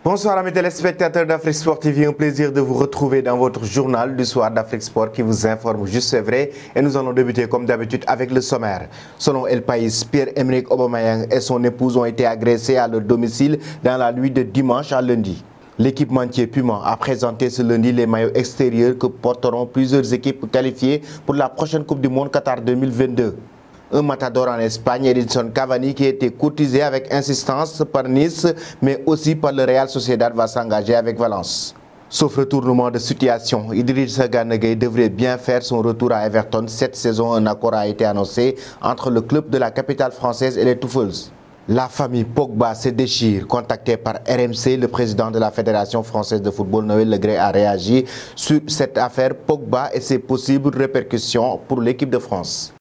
Bonsoir amis téléspectateurs d'Afrique Sport TV, un plaisir de vous retrouver dans votre journal du soir d'Afrique Sport qui vous informe juste c'est vrai et nous allons débuter comme d'habitude avec le sommaire. Selon El País, Pierre-Emerick Aubameyang et son épouse ont été agressés à leur domicile dans la nuit de dimanche à lundi. L'équipementier Puma a présenté ce lundi les maillots extérieurs que porteront plusieurs équipes qualifiées pour la prochaine Coupe du Monde Qatar 2022. Un matador en Espagne, Edinson Cavani, qui a été courtisé avec insistance par Nice, mais aussi par le Real Sociedad, va s'engager avec Valence. Sauf retournement de situation, Idrissa Gana Gueye devrait bien faire son retour à Everton. Cette saison, un accord a été annoncé entre le club de la capitale française et les Touffeuls. La famille Pogba se déchire. Contacté par RMC, le président de la Fédération française de football, Noël Le Graët, a réagi sur cette affaire Pogba et ses possibles répercussions pour l'équipe de France.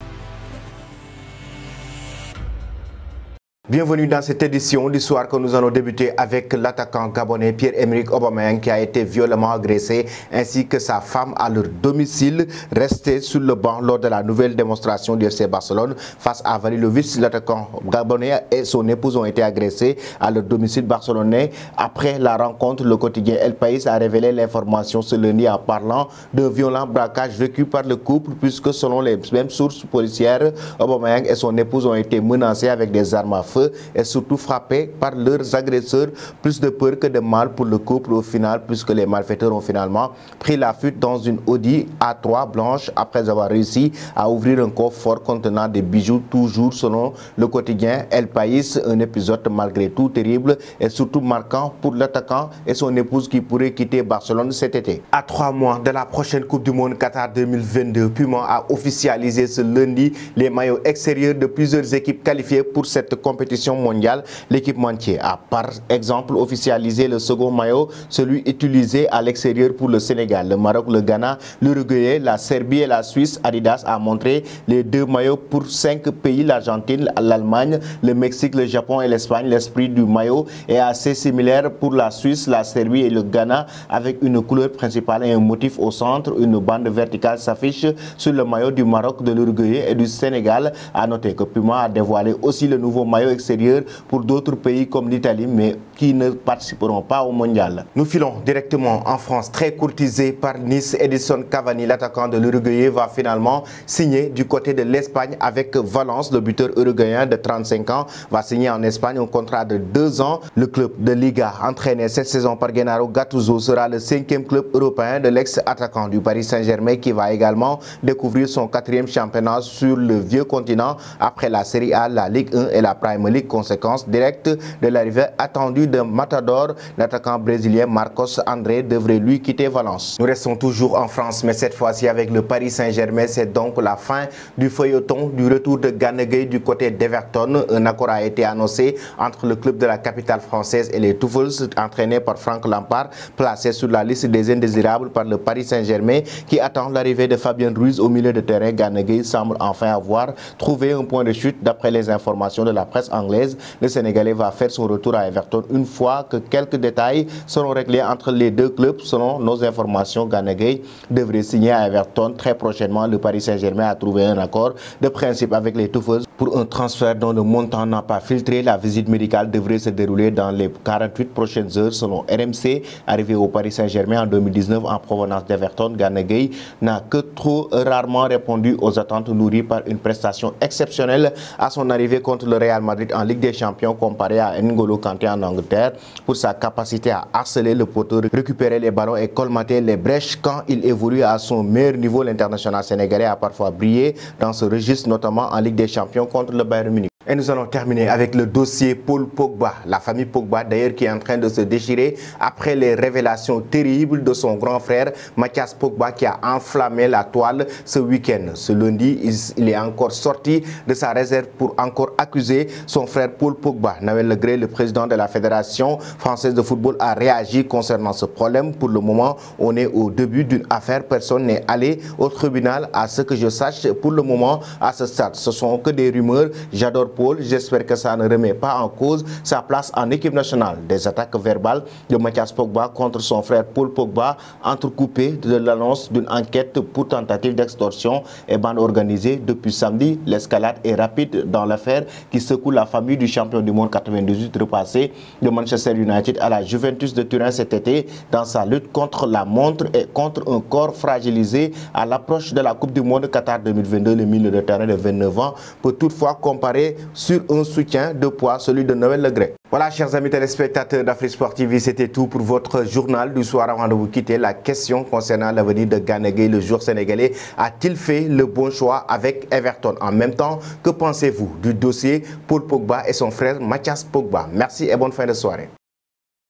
Bienvenue dans cette édition du soir que nous allons débuter avec l'attaquant gabonais Pierre-Emerick Aubameyang qui a été violemment agressé ainsi que sa femme à leur domicile, restés sur le banc lors de la nouvelle démonstration du FC Barcelone face à Valilovic. L'attaquant gabonais et son épouse ont été agressés à leur domicile barcelonais. Après la rencontre, le quotidien El País a révélé l'information ce lundi en parlant d'un violent braquage vécu par le couple puisque selon les mêmes sources policières, Aubameyang et son épouse ont été menacés avec des armes à feu et surtout frappés par leurs agresseurs. Plus de peur que de mal pour le couple au final puisque les malfaiteurs ont finalement pris la fuite dans une Audi A3 blanche après avoir réussi à ouvrir un coffre fort contenant des bijoux, toujours selon le quotidien El País. Un épisode malgré tout terrible et surtout marquant pour l'attaquant et son épouse qui pourraient quitter Barcelone cet été. À 3 mois de la prochaine Coupe du Monde Qatar 2022, Puma a officialisé ce lundi les maillots extérieurs de plusieurs équipes qualifiées pour cette compétition mondiale. L'équipementier a par exemple officialisé le second maillot, celui utilisé à l'extérieur pour le Sénégal, le Maroc, le Ghana, l'Uruguay, la Serbie et la Suisse. Adidas a montré les deux maillots pour 5 pays, l'Argentine, l'Allemagne, le Mexique, le Japon et l'Espagne. L'esprit du maillot est assez similaire pour la Suisse, la Serbie et le Ghana avec une couleur principale et un motif au centre. Une bande verticale s'affiche sur le maillot du Maroc, de l'Uruguay et du Sénégal. A noter que Puma a dévoilé aussi le nouveau maillot extérieur pour d'autres pays comme l'Italie, mais qui ne participeront pas au mondial. Nous filons directement en France. Très courtisé par Nice, Edinson Cavani, l'attaquant de l'Uruguay, va finalement signer du côté de l'Espagne avec Valence. Le buteur uruguayen de 35 ans va signer en Espagne un contrat de 2 ans. Le club de Liga, entraîné cette saison par Gennaro Gattuso, sera le 5e club européen de l'ex-attaquant du Paris Saint-Germain qui va également découvrir son 4e championnat sur le vieux continent après la Serie A, la Ligue 1 et la Premier League. Conséquence directe de l'arrivée attendue de Matador, l'attaquant brésilien Marcos André devrait lui quitter Valence. Nous restons toujours en France, mais cette fois-ci avec le Paris Saint-Germain. C'est donc la fin du feuilleton du retour de Gana Gueye du côté d'Everton. Un accord a été annoncé entre le club de la capitale française et les Touffeuls, entraînés par Franck Lampard, placé sur la liste des indésirables par le Paris Saint-Germain qui attend l'arrivée de Fabien Ruiz au milieu de terrain. Gana Gueye semble enfin avoir trouvé un point de chute d'après les informations de la presse anglaise. Le Sénégalais va faire son retour à Everton une fois que quelques détails seront réglés entre les deux clubs. Selon nos informations, Gana Gueye devrait signer à Everton très prochainement. Le Paris Saint-Germain a trouvé un accord de principe avec les Touffeuls pour un transfert dont le montant n'a pas filtré. La visite médicale devrait se dérouler dans les 48 prochaines heures selon RMC. Arrivé au Paris Saint-Germain en 2019 en provenance d'Everton, Gana Gueye n'a que trop rarement répondu aux attentes nourries par une prestation exceptionnelle à son arrivée contre le Real Madrid en Ligue des Champions comparé à N'Golo Kanté en Angleterre pour sa capacité à harceler le poteau, récupérer les ballons et colmater les brèches quand il évolue à son meilleur niveau. L'international sénégalais a parfois brillé dans ce registre, notamment en Ligue des Champions contre le Bayern Munich. Et nous allons terminer avec le dossier Paul Pogba. La famille Pogba d'ailleurs qui est en train de se déchirer après les révélations terribles de son grand frère Mathias Pogba qui a enflammé la toile ce week-end. Ce lundi, il est encore sorti de sa réserve pour encore accuser son frère Paul Pogba. Noël Le Graët, le président de la Fédération française de football, a réagi concernant ce problème. Pour le moment, on est au début d'une affaire. Personne n'est allé au tribunal à ce que je sache pour le moment à ce stade. Ce sont que des rumeurs. J'adore Paul. J'espère que ça ne remet pas en cause sa place en équipe nationale. Des attaques verbales de Mathias Pogba contre son frère Paul Pogba, entrecoupées de l'annonce d'une enquête pour tentative d'extorsion et bande organisée depuis samedi. L'escalade est rapide dans l'affaire qui secoue la famille du champion du monde 98 repassé de Manchester United à la Juventus de Turin cet été dans sa lutte contre la montre et contre un corps fragilisé à l'approche de la Coupe du Monde Qatar 2022. Le milieu de terrain de 29 ans peut toutefois comparer sur un soutien de poids, celui de Noël Le Gret. Voilà, chers amis téléspectateurs d'Afrique Sport TV, c'était tout pour votre journal du soir. Avant de vous quitter, la question concernant l'avenir de Gana Gueye, le joueur sénégalais, a-t-il fait le bon choix avec Everton? En même temps, que pensez-vous du dossier Paul Pogba et son frère Mathias Pogba? Merci et bonne fin de soirée.